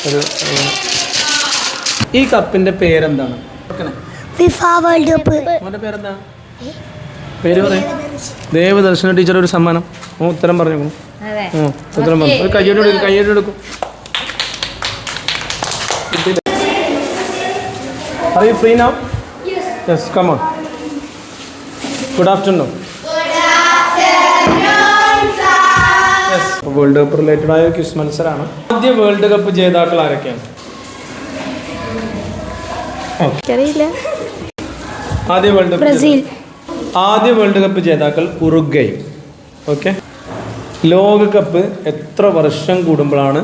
ഒരു ഈ കപ്പിന്റെ പേരെന്താണ്? FIFA world cup. അവന്റെ പേരെന്താ? പേര് പറയും. ദേവദർശന ടീച്ചർ ഒരു സമ്മാനം. ഉത്തരം പറഞ്ഞു. ഉത്തരം പറഞ്ഞു. ഒരു കയ്യോട് എടുക്കും. Are you free now? Yes, come on. Good afternoon. Yes. World cup related ആയ ക്വിസ് മത്സരമാണ്. ആദ്യ വേൾഡ് കപ്പ് ജേതാക്കൾ ആരൊക്കെയാണ്? ആദ്യ വേൾഡ് കപ്പ് ജേതാക്കൾ ഉറുഗ്വേ. ഓക്കെ. ലോകകപ്പ് എത്ര വർഷം കൂടുമ്പോഴാണ്?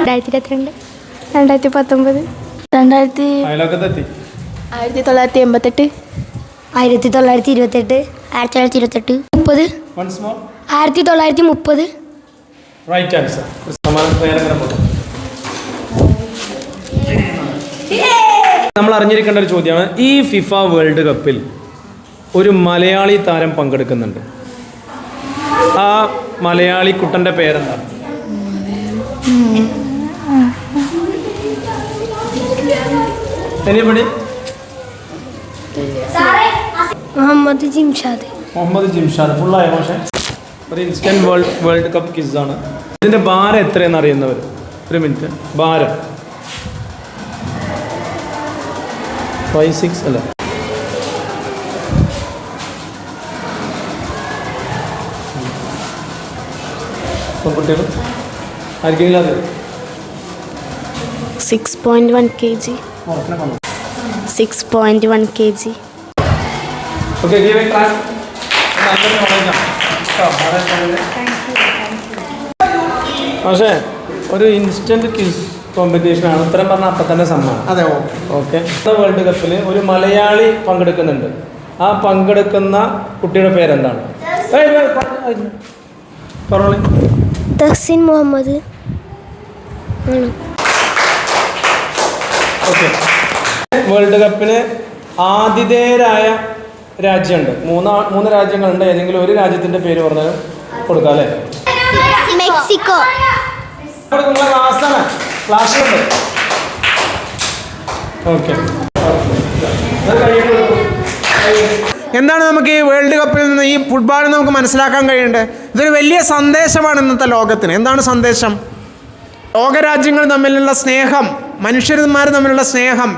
2022, 2019, 1988, 1928, 1930, 1930. Right answer. നമ്മൾ അറിഞ്ഞിരിക്കേണ്ട ഒരു ചോദ്യമാണ്. ഈ ഫിഫ വേൾഡ് കപ്പിൽ ഒരു മലയാളി താരം പങ്കെടുക്കുന്നുണ്ട്. ആ മലയാളി കുട്ടൻ്റെ പേരെന്താ? എനിബഡി? മുഹമ്മദ് ജിംഷാദ്. ഫുള്ളായ പക്ഷേ ഒരു ഇൻസ്റ്റന്റ് വേൾഡ് കപ്പ് ക്വിസാണ്. ഇതിൻ്റെ ഭാരം എത്രയെന്ന് അറിയുന്നവർ? ഒരു മിനിറ്റ്. ഭാരം 5-6 അല്ല, കുട്ടികൾ ആർക്കെങ്കിലും അത് 6.1 kg. 6.1 kg. Okay, give A clap. പക്ഷേ ഒരു ഇൻസ്റ്റന്റ് ക്വിസ് കോമ്പറ്റീഷനാണ്. ഉത്തരം പറഞ്ഞാൽ അപ്പം തന്നെ സമ്മാനം. അതെ. ഓക്കെ. വേൾഡ് കപ്പിൽ ഒരു മലയാളി പങ്കെടുക്കുന്നുണ്ട്. ആ പങ്കെടുക്കുന്ന കുട്ടിയുടെ പേരെന്താണ്? പറഞ്ഞോളി. തഹ്സിൻ മുഹമ്മദ്. ഓക്കെ. വേൾഡ് കപ്പിന് ആതിഥേയരായ രാജ്യമുണ്ട്. മൂന്ന് രാജ്യങ്ങളുണ്ട്. ഏതെങ്കിലും ഒരു രാജ്യത്തിൻ്റെ പേര് പറഞ്ഞാലും കൊടുക്കാം അല്ലേ? മെക്സിക്കോ. ക്ലാസ്സിലുണ്ട്. ഓക്കെ. എന്താണ് നമുക്ക് ഈ വേൾഡ് കപ്പിൽ നിന്ന്, ഈ ഫുട്ബോളിൽ നമുക്ക് മനസ്സിലാക്കാൻ കഴിയേണ്ടത്? ഇതൊരു വലിയ സന്ദേശമാണ് ഇന്നത്തെ ലോകത്തിന്. എന്താണ് സന്ദേശം? ലോകരാജ്യങ്ങൾ തമ്മിലുള്ള സ്നേഹം, മനുഷ്യന്മാർ തമ്മിലുള്ള സ്നേഹം,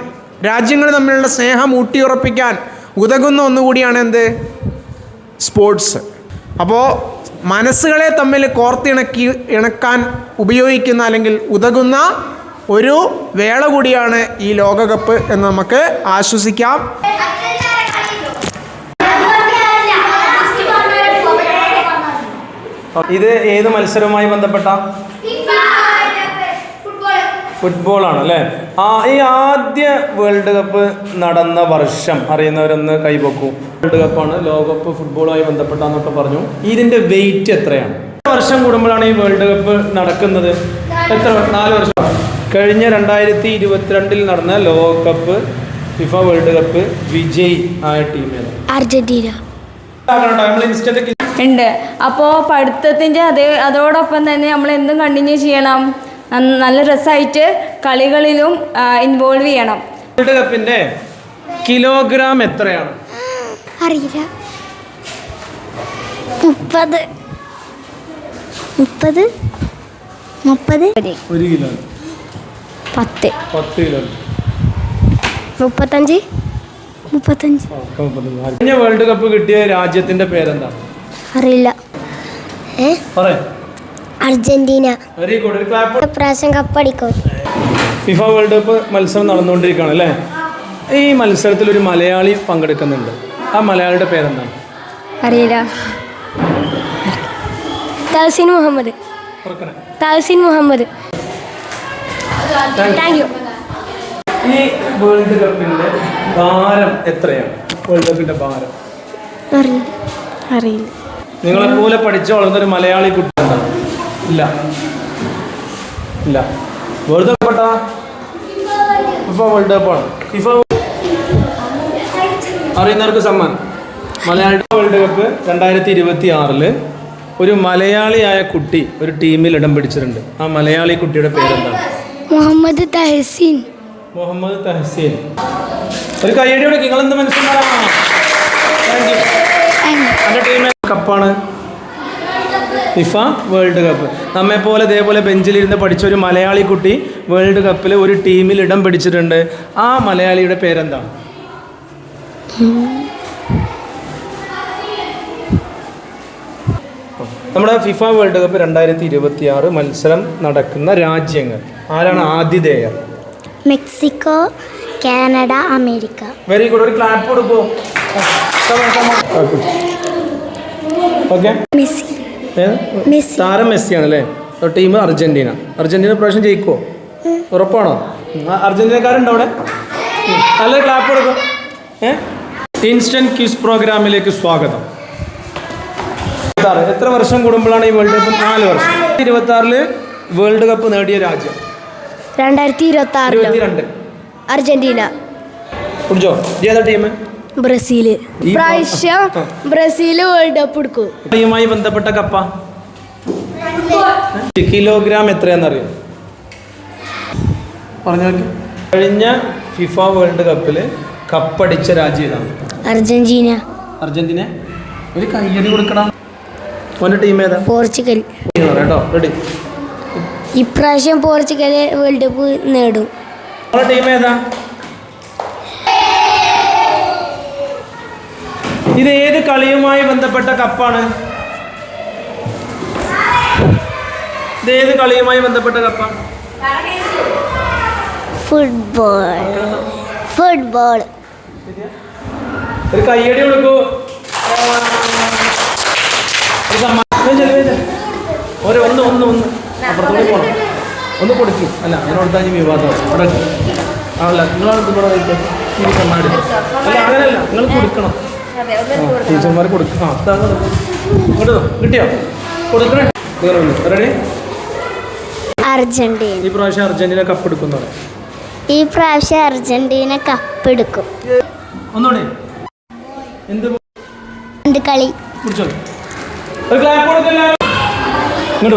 രാജ്യങ്ങൾ തമ്മിലുള്ള സ്നേഹം ഊട്ടിയുറപ്പിക്കാൻ ഉതകുന്ന ഒന്നുകൂടിയാണ് എന്ത്? സ്പോർട്സ്. അപ്പോൾ മനസ്സുകളെ തമ്മിൽ ഇണക്കാൻ ഉപയോഗിക്കുന്ന അല്ലെങ്കിൽ ഉതകുന്ന ഒരു വേള കൂടിയാണ് ഈ ലോകകപ്പ് എന്ന് നമുക്ക് ആശ്വസിക്കാം. ഇത് ഏത് മത്സരവുമായി ബന്ധപ്പെട്ട? ഫുട്ബോളാണ് അല്ലേ? ഈ ആദ്യ വേൾഡ് കപ്പ് നടന്ന വർഷം അറിയുന്നവരൊന്ന് കൈപൊക്കൂ. വേൾഡ് കപ്പാണ്, ലോകകപ്പ് ഫുട്ബോളുമായി ബന്ധപ്പെട്ടാന്നൊക്കെ പറഞ്ഞു. ഇതിൻ്റെ വെയിറ്റ് എത്രയാണ്? വർഷം കൂടുമ്പോഴാണ് ഈ വേൾഡ് കപ്പ് നടക്കുന്നത്. എത്ര? 4 വർഷം. കഴിഞ്ഞ 2022 നടന്ന ലോകകപ്പ് ഫിഫ വേൾഡ് കപ്പ് വിജയി ആയ ടീം ഏതാണ്? അർജന്റീന. ഉണ്ട്. അപ്പോൾ പഠിത്തത്തിൻ്റെ അതോടൊപ്പം തന്നെ നമ്മൾ എന്തും കണ്ടിന്യൂ ചെയ്യണം. നല്ല രസമായിട്ട് കളികളിലും ഇൻവോൾവ് ചെയ്യണം. വേൾഡ് കപ്പിന്റെ കിലോഗ്രാം എത്രയാണ്? അറിയില്ല. 30. 1 കിലോ. 10 കിലോ. 35. കഴിഞ്ഞ വേൾഡ് കപ്പ് കിട്ടിയ രാജ്യത്തിന്റെ പേരെന്താ? അറിയില്ല. അർജന്റീന. Very good. ഒരു ക്ലാപ്പ്. പ്രാവശ്യം കപ്പടിക്കും. ഫിഫ വേൾഡ് കപ്പ് മത്സരം നടന്നുകൊണ്ടിരിക്കുകയാണ് അല്ലേ? ഈ മത്സരത്തിൽ ഒരു മലയാളി പങ്കെടുക്കുന്നുണ്ട്. ആ മലയാളിയുടെ പേരെന്താണ്? അറിയില്ല. തഹ്സിൻ മുഹമ്മദ്. Thank you. ഈ വേൾഡ് കപ്പിന്റെ ഭാരം എത്രയാണ്? വേൾഡ് കപ്പിന്റെ ഭാരം അറിയില്ല. നിങ്ങളെപ്പോലെ പഠിച്ചു വളർന്നൊരു മലയാളി കുട്ടി ഇല്ല. വേൾഡ് കപ്പ് ഫിഫ വേൾഡ് കപ്പാണ്. ഫിഫ അറിയുന്നവർക്ക് സമ്മാനം. മലയാളി വേൾഡ് കപ്പ് 2026 ഒരു മലയാളിയായ കുട്ടി ഒരു ടീമിൽ ഇടം പിടിച്ചിട്ടുണ്ട്. ആ മലയാളി കുട്ടിയുടെ പേരെന്താണ്? മുഹമ്മദ് തഹസീൻ. മുഹമ്മദ് തഹസീൻ. ഒരു കയ്യടി കൊടുക്കുക. നിങ്ങൾ എന്ത് മനസ്സിലാണോ? എൻ്റെ ടീം കപ്പാണ് ഫിഫ വേൾഡ് കപ്പ്. നമ്മെപ്പോലെ ഇതേപോലെ ബെഞ്ചിലിരുന്ന് പഠിച്ച ഒരു മലയാളി കുട്ടി വേൾഡ് കപ്പിൽ ഒരു ടീമിൽ ഇടം പിടിച്ചിട്ടുണ്ട്. ആ മലയാളിയുടെ പേരെന്താണ്? നമ്മുടെ ഫിഫ വേൾഡ് കപ്പ് 2026 മത്സരം നടക്കുന്ന രാജ്യങ്ങൾ ആരാണ് ആതിഥേയർ? Mexico, Canada, America. Very good. ഒരു ക്ലാപ്പ് കൊടുക്കോ? ഓക്കെ. മെസ്സി. താരം മെസ്സിയാണല്ലേ. Team Argentina. അർജന്റീന പ്രാവശ്യം ജയിക്കുമോ? ഉറപ്പാണോ? അർജന്റീനക്കാരുണ്ടോ അവിടെ? നല്ല ക്ലാപ്പ് കൊടുക്കും. ഇൻസ്റ്റന്റ് ക്വിസ് പ്രോഗ്രാമിലേക്ക് സ്വാഗതം. എത്ര വർഷം കൂടുമ്പോഴാണ് ഈ വേൾഡ് കപ്പ്? 4 വർഷം. 2026 വേൾഡ് കപ്പ് നേടിയ രാജ്യം 2022 അർജന്റീന. കുടിച്ചോ? ഏതാ ടീം? ബ്രസീല്. പ്രാവശ്യം ബ്രസീല് വേൾഡ് കപ്പ് എടുക്കും. ടീമുമായി ബന്ധപ്പെട്ട കപ്പ കിലോഗ്രാം എത്രയാണെന്നറിയോ? പറഞ്ഞു നോക്കി. കഴിഞ്ഞ ഫിഫ വേൾഡ് കപ്പിൽ കപ്പടിച്ച രാജ്യം ഏതാണ്? അർജന്റീന. അർജന്റീന. ഒരു കയ്യടി കൊടുക്കണം. ഓൻ്റെ ടീം ഏതാ? പോർച്ചുഗൽ. കേട്ടോ, റെഡി. ഇപ്രാവശ്യം പോർച്ചുഗൽ വേൾഡ് കപ്പ് നേടും. ഓൻ്റെ ടീം ഏതാ? ഇത് ഏത് കളിയുമായി ബന്ധപ്പെട്ട കപ്പാണ്? ഇത് ഏത് കളിയുമായി ബന്ധപ്പെട്ട കപ്പാണ്? ഫുട്ബോൾ. ഒരു കയ്യടി കൊടുക്കൂ. ഒന്ന് അപ്പുറത്തോടെ പോകണം. ഒന്ന് കൊടുക്കും. അല്ല അങ്ങനെ കൊടുത്താൽ വിവാദമാണ്. അവിടെ അല്ല നിങ്ങളാണ് ഇവിടെ കണ്ണാടി. അല്ല അങ്ങനെയല്ല, നിങ്ങൾ കൊടുക്കണം. ടീച്ചർമാർ കൊടുക്കണം. ഇങ്ങോട്ട് കിട്ടിയോ? കൊടുക്കണേ. റെഡി? അർജന്റീന. ഈ പ്രാവശ്യം അർജന്റീന കപ്പ് എടുക്കുന്നതാണ്. ഈ പ്രാവശ്യം അർജന്റീന കപ്പ് എടുക്കും. ഒന്നുകൂടെ എന്ത് കളി കുടിച്ചോ? ഒരു ക്ലാപ്പ് കൊടുക്കല്ലോ. ഇങ്ങോട്ട്